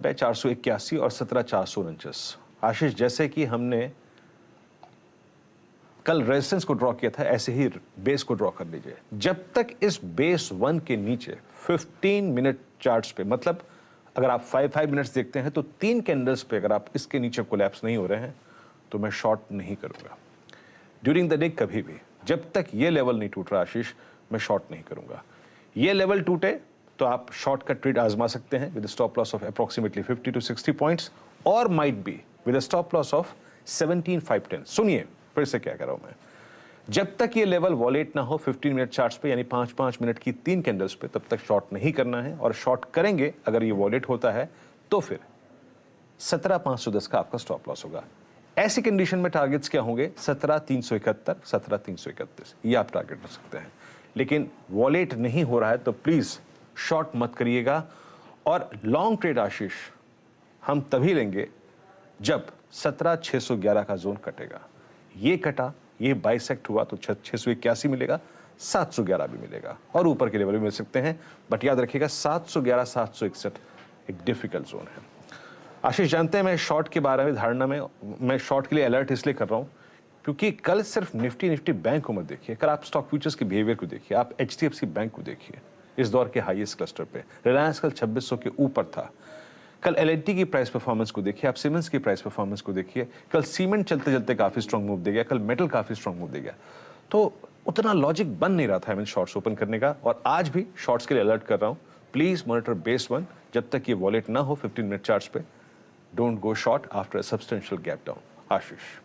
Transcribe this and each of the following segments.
481 और 17,449। आशीष, जैसे कि हमने कल रेजिस्टेंस को ड्रॉ किया था, ऐसे ही बेस को ड्रॉ कर लीजिए। जब तक इस बेस 1 के नीचे 15 मिनट चार्ट्स पे, मतलब अगर आप 5 मिनट्स देखते हैं तो 3 कैंडल्स पे अगर आप इसके नीचे कोलैप्स नहीं हो रहे हैं तो मैं शॉर्ट नहीं करूंगा ड्यूरिंग द डे। कभी भी जब तक ये लेवल नहीं टूट रहा आशीष, मैं शॉर्ट नहीं करूंगा। ये लेवल टूटे तो आप शॉर्ट का ट्रेड आजमा सकते हैं with stop loss of approximately 50 to 60 points, और might be with stop loss of 17,510। सुनिए फिर से क्या कह रहा हूं मैं, जब तक ये लेवल वॉलेट ना हो 15 मिनट चार्ट्स पे, यानी 5 मिनट की 3 कैंडल्स पे, तब तक शॉर्ट नहीं करना है। और शॉर्ट करेंगे अगर ये वॉलेट होता है तो फिर 17,510 का आपका स्टॉप लॉस होगा। ऐसी कंडीशन में टारगेट्स क्या होंगे? 17,371, 17,331, ये आप टारगेट रख सकते हैं। लेकिन वॉलेट नहीं हो रहा है तो प्लीज शॉर्ट मत करिएगा। और लॉन्ग ट्रेड आशीष हम तभी लेंगे जब 17,611 का जोन कटेगा। ये कटा, ये बाइसेक्ट हुआ तो 681 मिलेगा, 711 भी मिलेगा, और ऊपर के लेवल भी मिल सकते हैं। बट याद रखिएगा 711, 761 एक डिफिकल्ट जोन है। आशीष, जानते हैं मैं शॉर्ट के बारे में धारणा में, मैं शॉर्ट के लिए अलर्ट इसलिए कर रहा हूं क्योंकि कल सिर्फ निफ्टी बैंक को मत देखिए, कल आप स्टॉक फ्यूचर्स के बिहेवियर को देखिए, आप HDFC बैंक को देखिए इस दौर के हाईएस्ट क्लस्टर पे। रिलायंस कल 2600 के ऊपर था। कल L&T की प्राइस परफॉर्मेंस को देखिए, आप सीमेंस की प्राइस परफॉर्मेंस को देखिए। कल सीमेंट चलते चलते काफी स्ट्रॉन्ग मूव दे गया, कल मेटल काफी स्ट्रॉन्ग मूव दे गया। तो उतना लॉजिक बन नहीं रहा था शॉर्ट्स ओपन करने का, और आज भी शॉर्ट्स के लिए अलर्ट कर रहा हूं। प्लीज मॉनिटर बेस 1, जब तक ये वॉलेट ना हो 15 मिनट चार्ट्स पे, don't go short after a substantial gap down. Ashish,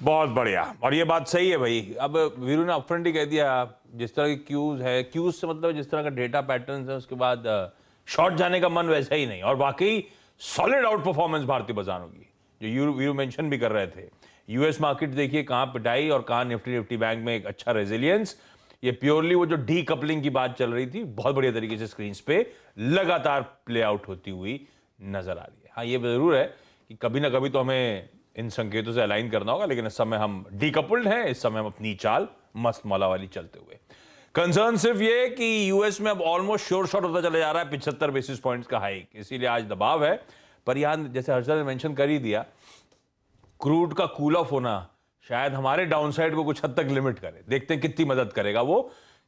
बहुत बढ़िया, और ये बात सही है भाई। अब वीरू ने अपफ्रंट ही कह दिया, जिस तरह की क्यूज है, क्यूज से मतलब जिस तरह का डेटा पैटर्न है, उसके बाद शॉर्ट जाने का मन वैसा ही नहीं। और वाकई सॉलिड आउट परफॉर्मेंस भारतीय बाजारों की, जो वीरू मेंशन भी कर रहे थे। यूएस मार्केट देखिए कहां पिटाई और कहां निफ्टी बैंक में एक अच्छा रेजिलियंस। ये प्योरली वो जो डी कपलिंग की बात चल रही थी, बहुत बढ़िया तरीके से स्क्रीन पे लगातार प्ले आउट होती हुई नजर आ रही है। हाँ, ये जरूर है कि कभी ना कभी तो हमें इन संकेतों से अलाइन करना होगा, लेकिन इस समय हम डीकपल्ड हैं, इस समय हम अपनी चाल मस्त मौला वाली चलते हुए। कंसर्न सिर्फ ये कि यूएस में अब ऑलमोस्ट श्योर शॉट होता चला जा रहा है 75 बेसिस पॉइंट्स का हाइक, इसीलिए आज दबाव है। पर यहां जैसे हर्षद ने मेंशन कर ही दिया, क्रूड का कूल ऑफ होना शायद हमारे डाउनसाइड को कुछ हद तक लिमिट करे। देखते हैं कितनी मदद करेगा वो।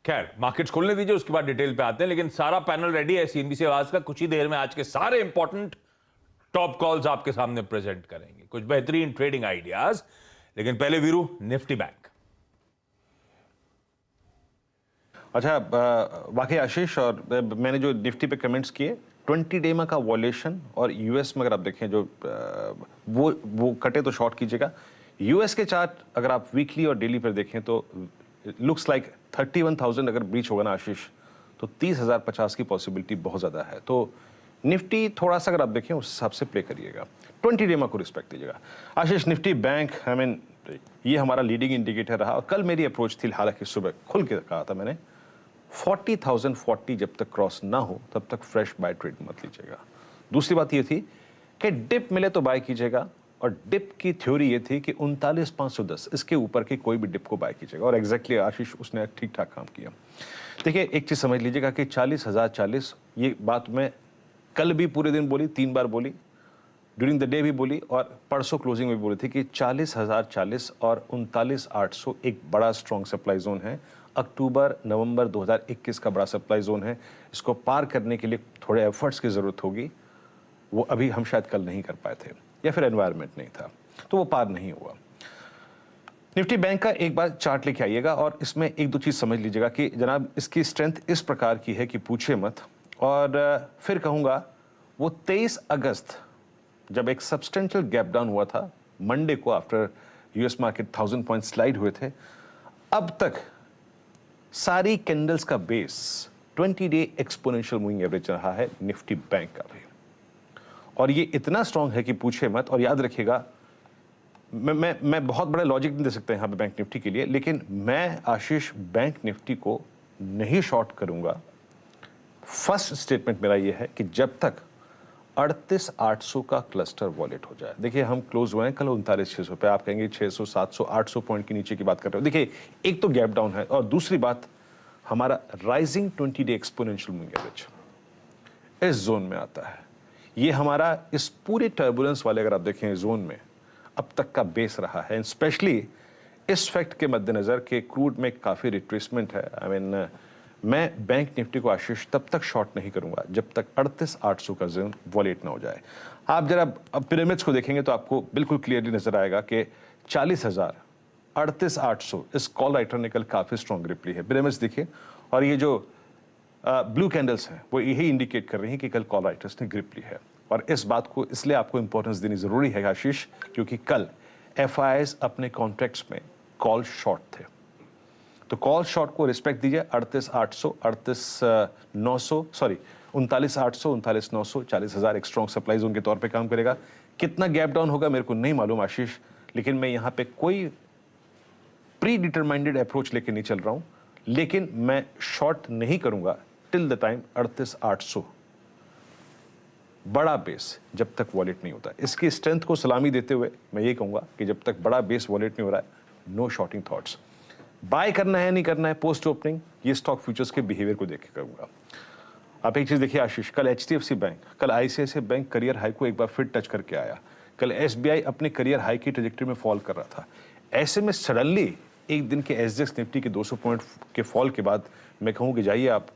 खैर, मार्केट्स खोलने दीजिए, उसके बाद डिटेल पे आते हैं। लेकिन सारा पैनल रेडी है CNBC आवाज का। कुछ ही देर में आज के सारे इंपॉर्टेंट टॉप कॉल्स आपके सामने प्रेजेंट करेंगे, कुछ बेहतरीन ट्रेडिंग आइडियाज। लेकिन पहले वीरू, निफ्टी बैंक। अच्छा, वाकई आशीष, और मैंने जो निफ्टी पे कमेंट्स किए, 20 डे में का वॉल्यूशन, और यूएस में अगर आप देखें जो वो कटे तो शॉर्ट कीजिएगा। यूएस के चार्ट अगर आप वीकली और डेली पर देखें तो लुक्स लाइक 31,000 अगर ब्रीच होगा ना आशीष, तो 30,050 की पॉसिबिलिटी बहुत ज्यादा है। तो निफ्टी थोड़ा सा अगर आप देखें उस हिसाब से प्ले करिएगा, 20 डे में को रिस्पेक्ट दीजिएगा। आशीष, निफ्टी बैंक ये हमारा लीडिंग इंडिकेटर रहा, और कल मेरी अप्रोच थी, हालांकि सुबह खुल के कहा था मैंने, 40,040 जब तक क्रॉस ना हो तब तक फ्रेश बाय ट्रेड मत लीजिएगा। दूसरी बात ये थी कि डिप मिले तो बाय कीजिएगा, और डिप की थ्योरी ये थी कि 39,510 इसके ऊपर की कोई भी डिप को बाय कीजिएगा, और एग्जैक्टली आशीष उसने ठीक ठाक काम किया। देखिए, एक चीज समझ लीजिएगा कि 40,040, ये बात मैं कल भी पूरे दिन बोली, 3 बार बोली, ड्यूरिंग द डे भी बोली, और परसों क्लोजिंग में भी बोली थी कि 40,040 और 39,800 एक बड़ा स्ट्रॉन्ग सप्लाई जोन है। अक्टूबर नवंबर 2021 का बड़ा सप्लाई जोन है। इसको पार करने के लिए थोड़े एफर्ट्स की जरूरत होगी, वो अभी हम शायद कल नहीं कर पाए थे, या फिर एनवायरनमेंट नहीं था, तो वो पार नहीं हुआ। निफ्टी बैंक का एक बार चार्ट लेके आइएगा, और इसमें एक दो चीज समझ लीजिएगा कि जनाब इसकी स्ट्रेंथ इस प्रकार की है कि पूछे मत। और फिर कहूंगा, वो 23 अगस्त जब एक सब्सटेंशियल गैप डाउन हुआ था मंडे को, after US market 1000 point slide हुए थे, अब तक सारी कैंडल्स का base 20 day exponential moving average रहा है निफ्टी बैंक का भी, और ये इतना स्ट्रांग है कि पूछे मत। और याद रखिएगा, मैं बहुत बड़ा लॉजिक नहीं दे सकता यहां पे बैंक निफ्टी के लिए, लेकिन मैं आशीष बैंक निफ्टी को नहीं शॉर्ट करूंगा। फर्स्ट स्टेटमेंट मेरा ये है कि जब तक 38,800 का क्लस्टर वॉलेट हो जाए। देखिए, हम क्लोज हुए हैं कल 39,600 पे, आप कहेंगे 600, 700, 800 पॉइंट के नीचे की बात कर रहे हो। देखिए, एक तो गैप डाउन है, और दूसरी बात, हमारा rising 20 day exponential moving average इस जोन में आता है। ये हमारा इस पूरे टर्बुलेंस वाले अगर आप देखें जोन में अब तक का बेस रहा है, स्पेशली इस फैक्ट के मद्देनजर कि क्रूड में काफ़ी रिट्रेसमेंट है। मैं बैंक निफ्टी को आशीष तब तक शॉर्ट नहीं करूंगा जब तक 38,800 का जोन वॉलेट ना हो जाए। आप जरा अब पिरामिड्स को देखेंगे तो आपको बिल्कुल क्लियरली नजर आएगा कि 40,000 38,800 इस कॉल राइटर ने कल काफ़ी स्ट्रॉन्ग ग्रिप ली है। पिरामिड्स देखिए, और ये जो ब्लू कैंडल्स हैं वो यही इंडिकेट कर रही हैं कि कल कॉल राइटर्स ने ग्रिप ली है। और इस बात को इसलिए आपको इंपॉर्टेंस देनी जरूरी है आशीष, क्योंकि कल FIIs अपने कॉन्ट्रैक्ट्स में कॉल शॉर्ट थे, तो कॉल शॉर्ट को रिस्पेक्ट दीजिए। 38,800 39,900 सॉरी 39,800 39,900 40,000 एक स्ट्रॉन्ग सप्लाई जोन के तौर पे काम करेगा। कितना गैप डाउन होगा मेरे को नहीं मालूम आशीष, लेकिन मैं यहाँ पे कोई प्री डिटरमाइंडेड अप्रोच लेके नहीं चल रहा हूँ, लेकिन मैं शॉर्ट नहीं करूंगा टिल द टाइम 38,800 बड़ा बेस जब तक वॉलेट नहीं होता। इसकी स्ट्रेंथ को सलामी देते हुए मैं ये कहूंगा कि जब तक बड़ा बेस वॉलेट नहीं हो रहा है, नो शॉर्टिंग थॉट्स। बाय करना है नहीं करना है पोस्ट ओपनिंग, ये स्टॉक फ्यूचर्स के बिहेवियर को देख के करूंगा। आप एक चीज देखिए आशीष, कल HDFC बैंक, कल ICICI बैंक करियर हाई को एक बार फिर टच करके आया। कल SBI अपने करियर हाई की ट्रेजेक्टरी में फॉल कर रहा था। ऐसे में सडनली एक दिन के SGX निफ्टी के 200 पॉइंट के फॉल के बाद मैं कहूँ कि जाइए आप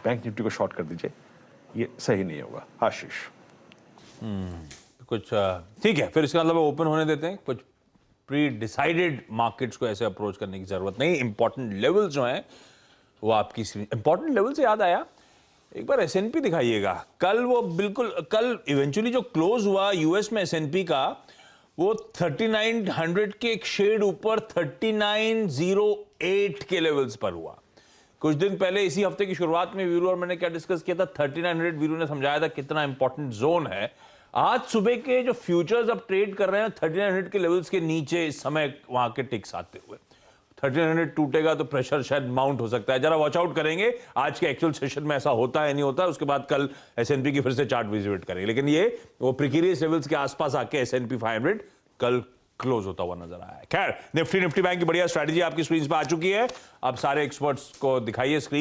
बैंक निफ्टी को शॉर्ट कर दीजिए, ये सही नहीं होगा आशीष। कुछ ठीक है, फिर इसका मतलब ओपन होने देते हैं। कुछ प्री डिसाइडेड मार्केट्स को ऐसे अप्रोच करने की जरूरत नहीं। इंपॉर्टेंट लेवल्स जो हैं वो आपकी इंपॉर्टेंट लेवल से याद आया, एक बार S&P दिखाइएगा। कल वो बिल्कुल कल इवेंचुअली जो क्लोज हुआ यूएस में S&P का, वो 3900 के एक शेड ऊपर 3908 के लेवल्स पर हुआ। कुछ दिन पहले इसी हफ्ते की शुरुआत में वीरू और मैंने क्या डिस्कस किया था, 3900 वीरू ने समझाया था कितना इंपॉर्टेंट जोन है। आज सुबह के जो फ्यूचर्स अब ट्रेड कर रहे हैं 3900 के लेवल्स के नीचे इस समय वहां के टिक्स आते हुए। 3900 टूटेगा तो प्रेशर शायद माउंट हो सकता है, जरा वॉच आउट करेंगे। आज के एक्चुअल सेशन में ऐसा होता है नहीं होता, उसके बाद कल S&P की फिर से चार्ट विजिट करेंगे। लेकिन ये वो प्रिकेरियस लेवल्स के आसपास आके S&P 500 कल क्लोज होता हुआ नजर आया है। खैर, निफ्टी बैंक की बढ़िया स्ट्रैटेजी आपकी स्क्रीन पर आ चुकी है। अब सारे एक्सपर्ट्स को दिखाइए स्क्रीन